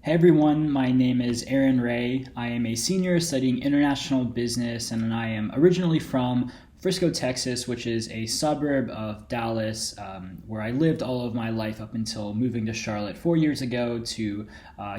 Hey everyone, my name is Aaron Ray. I am a senior studying international business, and I am originally from Frisco, Texas, which is a suburb of Dallas, where I lived all of my life up until moving to Charlotte 4 years ago to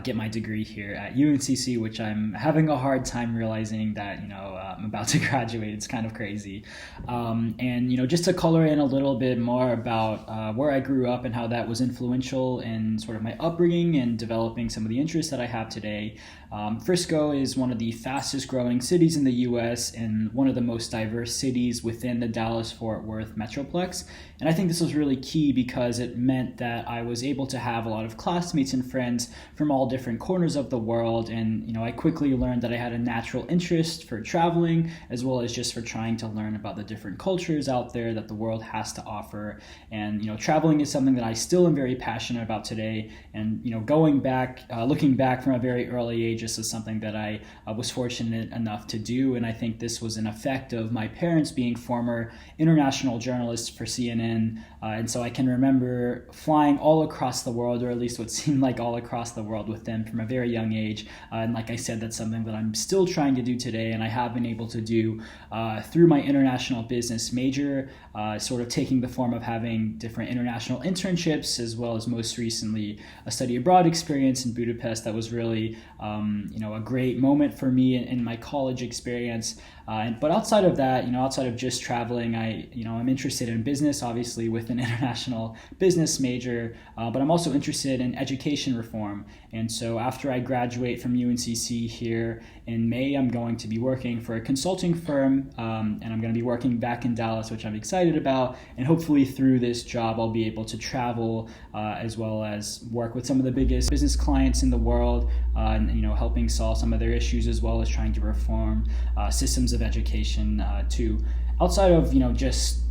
get my degree here at UNCC, which I'm having a hard time realizing that I'm about to graduate. It's kind of crazy, and just to color in a little bit more about where I grew up and how that was influential in sort of my upbringing and developing some of the interests that I have today. Frisco is one of the fastest growing cities in the U.S. and one of the most diverse cities within the Dallas-Fort Worth Metroplex. And I think this was really key because it meant that I was able to have a lot of classmates and friends from all different corners of the world. And, I quickly learned that I had a natural interest for traveling, as well as just for trying to learn about the different cultures out there that the world has to offer. And, traveling is something that I still am very passionate about today. And, looking back from a very early age, this is something that I was fortunate enough to do. And I think this was an effect of my parents being former international journalists for CNN. And so I can remember flying all across the world, or at least what seemed like all across the world with them from a very young age. And like I said, that's something that I'm still trying to do today, and I have been able to do through my international business major, sort of taking the form of having different international internships, as well as most recently a study abroad experience in Budapest. That was really a great moment for me in my college experience. But outside of that, outside of just traveling, I'm interested in business, obviously with an international business major, but I'm also interested in education reform. And so after I graduate from UNCC here in May, I'm going to be working for a consulting firm, and I'm going to be working back in Dallas, which I'm excited about. And hopefully through this job, I'll be able to travel as well as work with some of the biggest business clients in the world, and helping solve some of their issues, as well as trying to reform systems of education too. Outside of just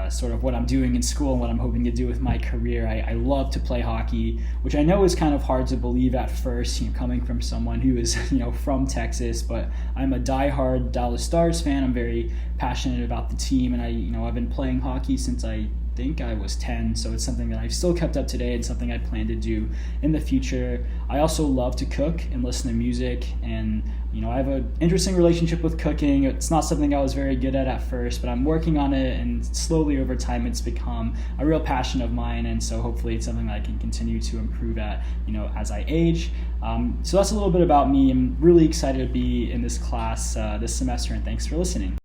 sort of what I'm doing in school and what I'm hoping to do with my career, I love to play hockey, which I know is kind of hard to believe at first, coming from someone who is from Texas. But I'm a diehard Dallas Stars fan. I'm very passionate about the team, and I've been playing hockey since I think I was 10, so it's something that I've still kept up today and something I plan to do in the future. I also love to cook and listen to music, and I have an interesting relationship with cooking. It's not something I was very good at first, but I'm working on it, and slowly over time it's become a real passion of mine, and so hopefully it's something that I can continue to improve at as I age. So that's a little bit about me. I'm really excited to be in this class this semester, and thanks for listening.